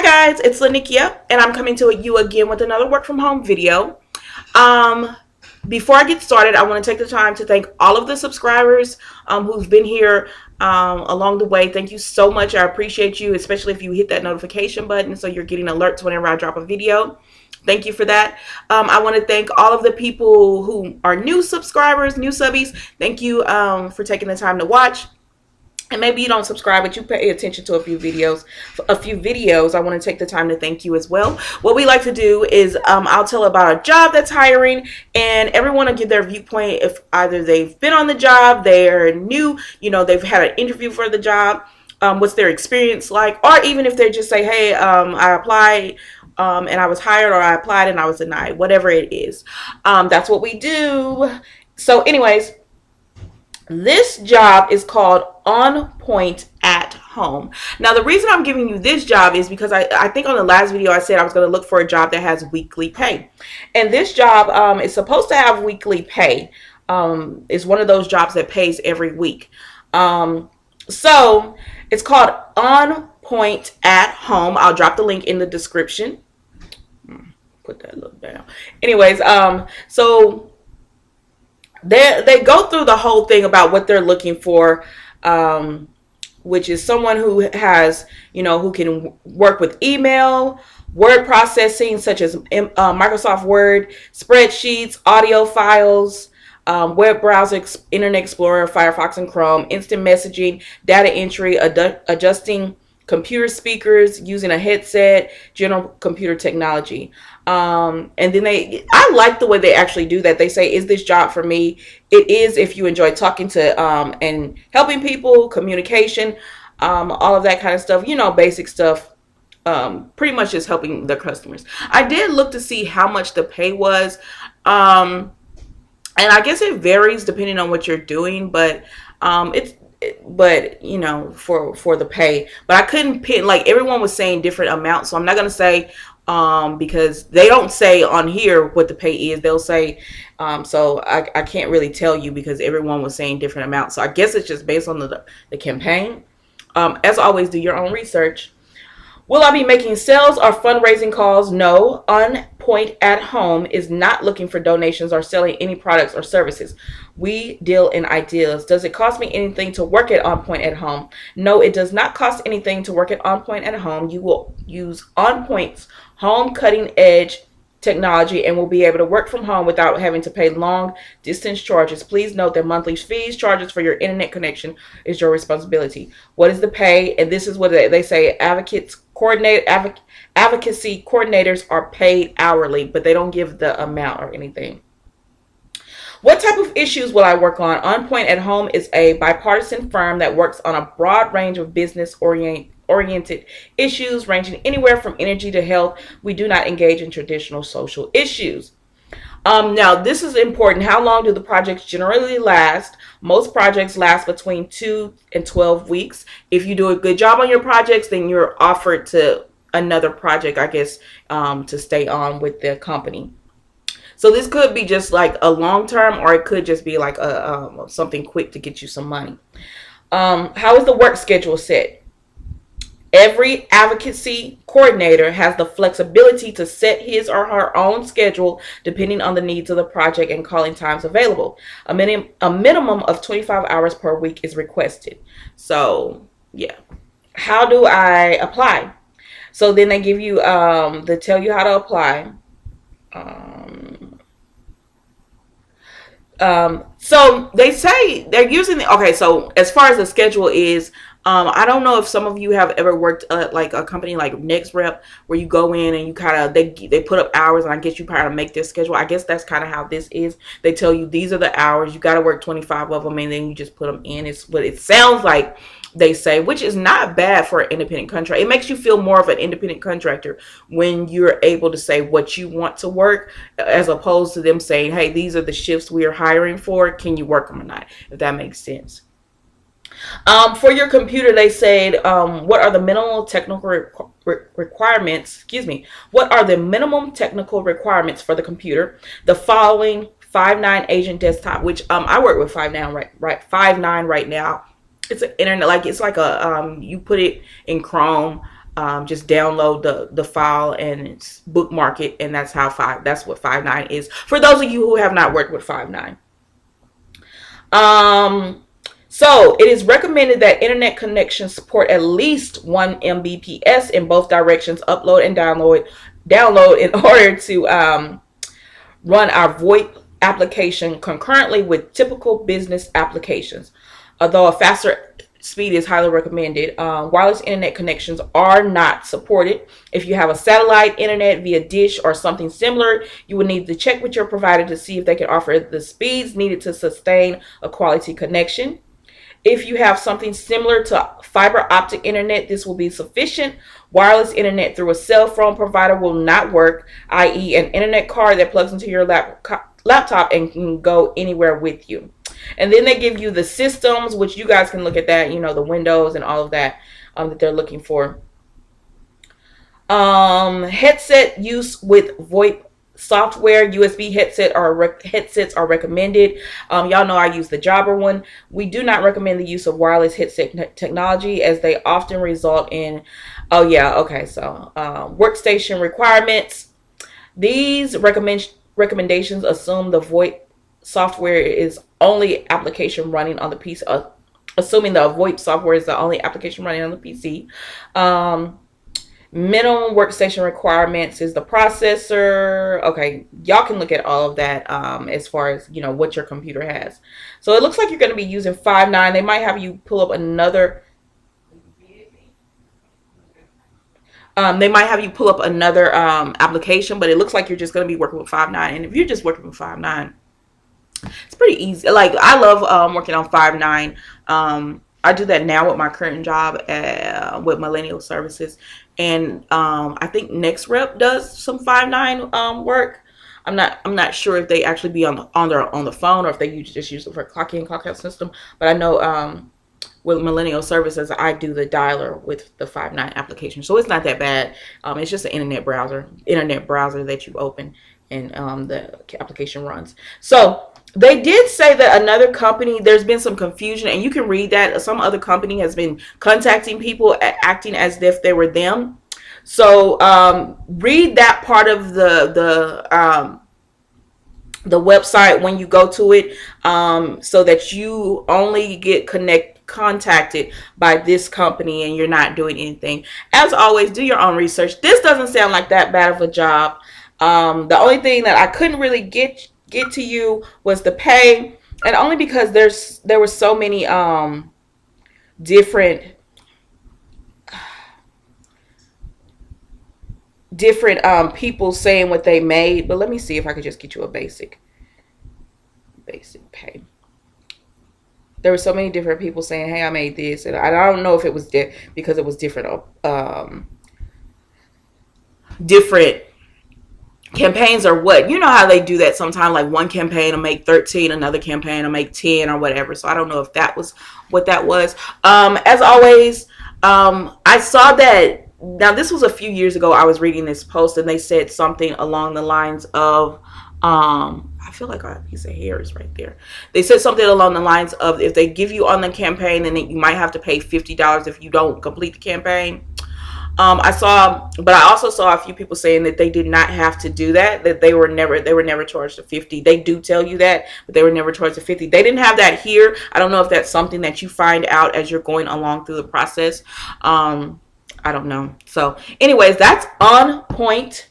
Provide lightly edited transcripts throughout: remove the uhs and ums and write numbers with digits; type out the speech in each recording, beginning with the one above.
guys, it's Nicki, and I'm coming to you again with another work from home video. Before I get started, I want to take the time to thank all of the subscribers who've been here along the way. Thank you so much. I appreciate you, especially if you hit that notification button so you're getting alerts whenever I drop a video. Thank you for that. I want to thank all of the people who are new subscribers, new subbies. Thank you for taking the time to watch. And maybe you don't subscribe, but you pay attention to a few videos. I want to take the time to thank you as well. What we like to do is I'll tell about a job that's hiring, and everyone will give their viewpoint if either they've been on the job, they're new, they've had an interview for the job, what's their experience like, or even if they just say, hey, I applied and I was hired, or I applied and I was denied, whatever it is. That's what we do. So anyways, this job is called On Point at Home. Now, the reason I'm giving you this job is because I think on the last video I said I was going to look for a job that has weekly pay. And this job is supposed to have weekly pay. It's one of those jobs that pays every week. So it's called On Point at Home. I'll drop the link in the description. Put that look down. Anyways, so they go through the whole thing about what they're looking for, which is someone who has, who can work with email, word processing, such as Microsoft Word, spreadsheets, audio files, web browser, Internet Explorer, Firefox and Chrome, instant messaging, data entry, adjusting computer speakers, using a headset, general computer technology. And then I like the way they actually do that. They say, is this job for me? It is if you enjoy talking to and helping people, communication, all of that kind of stuff, basic stuff, pretty much just helping the customers. I did look to see how much the pay was. And I guess it varies depending on what you're doing, but for the pay, but I couldn't pin, like, everyone was saying different amounts, so I'm not going to say, because they don't say on here what the pay is. They'll say, so I can't really tell you because everyone was saying different amounts. So I guess it's just based on the campaign. As always, do your own research. Will I be making sales or fundraising calls? No. On Point at Home is not looking for donations or selling any products or services. We deal in ideas. Does it cost me anything to work at On Point at Home? No, it does not cost anything to work at On Point at Home. You will use On Point's home cutting edge technology and will be able to work from home without having to pay long distance charges. Please note that monthly fees, charges for your internet connection is your responsibility. What is the pay? And this is what they say. Advocacy coordinators are paid hourly, but they don't give the amount or anything. What type of issues will I work on? On Point at Home is a bipartisan firm that works on a broad range of business-oriented issues ranging anywhere from energy to health. We do not engage in traditional social issues. Now, this is important. How long do the projects generally last? Most projects last between 2 and 12 weeks. If you do a good job on your projects, then you're offered to another project, I guess, to stay on with the company. So this could be just like a long term, or it could just be like something quick to get you some money. How is the work schedule set? Every advocacy coordinator has the flexibility to set his or her own schedule depending on the needs of the project and calling times available. A minimum of 25 hours per week is requested. So, yeah. How do I apply? So then they give you, they tell you how to apply. So they say they're using okay, so as far as the schedule is, I don't know if some of you have ever worked at like a company like NextRep, where you go in and you kind of, they put up hours, and I guess you kind of make their schedule. I guess that's kind of how this is. They tell you these are the hours, you got to work 25 of them, and then you just put them in. It's what it sounds like they say, which is not bad for an independent contractor. It makes you feel more of an independent contractor when you're able to say what you want to work, as opposed to them saying, hey, these are the shifts we are hiring for, can you work them or not, if that makes sense. For your computer, they said, what are the minimal technical requirements? Excuse me. What are the minimum technical requirements for the computer? The following 5.9 agent desktop, which I work with 5.9 5.9 right now. It's an internet, like it's like a you put it in Chrome. just download the file and bookmark it, and that's what Five9 is for those of you who have not worked with Five9. So it is recommended that internet connections support at least 1 Mbps in both directions, upload and download in order to run our VoIP application concurrently with typical business applications. Although a faster speed is highly recommended, wireless internet connections are not supported. If you have a satellite internet via dish or something similar, you will need to check with your provider to see if they can offer the speeds needed to sustain a quality connection. If you have something similar to fiber optic internet, this will be sufficient. Wireless internet through a cell phone provider will not work, i.e. an internet card that plugs into your laptop and can go anywhere with you. And then they give you the systems, which you guys can look at that, the Windows and all of that that they're looking for. Headset use with VoIP software. USB headsets are recommended. Y'all know I use the Jobber one. We do not recommend the use of wireless headset technology as they often result in workstation requirements. These recommendations assume the VoIP software is only application running on the PC, assuming the VoIP software is the only application running on the PC. Minimum workstation requirements is the processor. Okay, y'all can look at all of that as far as what your computer has. So it looks like you're going to be using Five9. They might have you pull up another application, but it looks like you're just going to be working with Five9. And if you're just working with Five9, it's pretty easy. Like, I love working on Five9. I do that now with my current job with Millennial Services, and I think Next Rep does some Five9 work. I'm not sure if they actually be on the phone or if they just use it for clock in, clock out system. But I know with Millennial Services, I do the dialer with the Five9 application, so it's not that bad. It's just an internet browser that you open, and the application runs. So they did say that another company, there's been some confusion, and you can read that some other company has been contacting people acting as if they were them. So read that part of the website when you go to it, so that you only get contacted by this company and you're not doing anything. As always, do your own research. This doesn't sound like that bad of a job. The only thing that I couldn't really get to you was the pay, and only because there were so many different people saying what they made. But let me see if I could just get you a basic pay. There were so many different people saying, hey, I made this, and I don't know if it was because it was different campaigns or what. You know how they do that sometimes, like one campaign will make 13, another campaign will make 10 or whatever. So I don't know if that was what that was. As always, I saw that. Now, this was a few years ago. I was reading this post, and they said something along the lines of, I feel like a piece of hair is right there. They said something along the lines of, if they give you on the campaign, then you might have to pay $50 if you don't complete the campaign. But I also saw a few people saying that they did not have to do that, that they were never charged the $50. They do tell you that, but they were never charged the $50. They didn't have that here. I don't know if that's something that you find out as you're going along through the process. I don't know. So anyways, that's On Point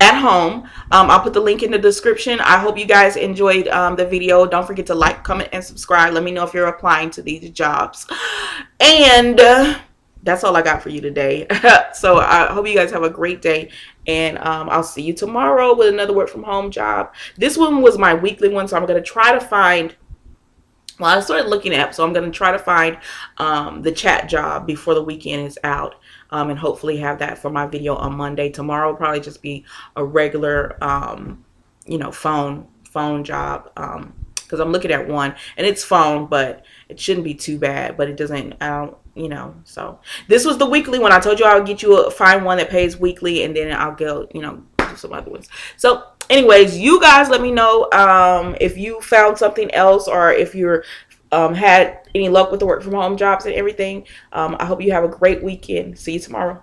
at Home. I'll put the link in the description. I hope you guys enjoyed the video. Don't forget to like, comment, and subscribe. Let me know if you're applying to these jobs. And that's all I got for you today. So I hope you guys have a great day, and I'll see you tomorrow with another work from home job. This one was my weekly one, so I'm going to try to find, well, I started looking at, so I'm going to try to find the chat job before the weekend is out, and hopefully have that for my video on Monday. Tomorrow will probably just be a regular, phone job, because I'm looking at one, and it's phone, but it shouldn't be too bad, but it doesn't, so this was the weekly one. I told you I would get you find one that pays weekly, and then I'll go, do some other ones. So anyways, you guys let me know if you found something else, or if you're had any luck with the work from home jobs and everything. I hope you have a great weekend. See you tomorrow.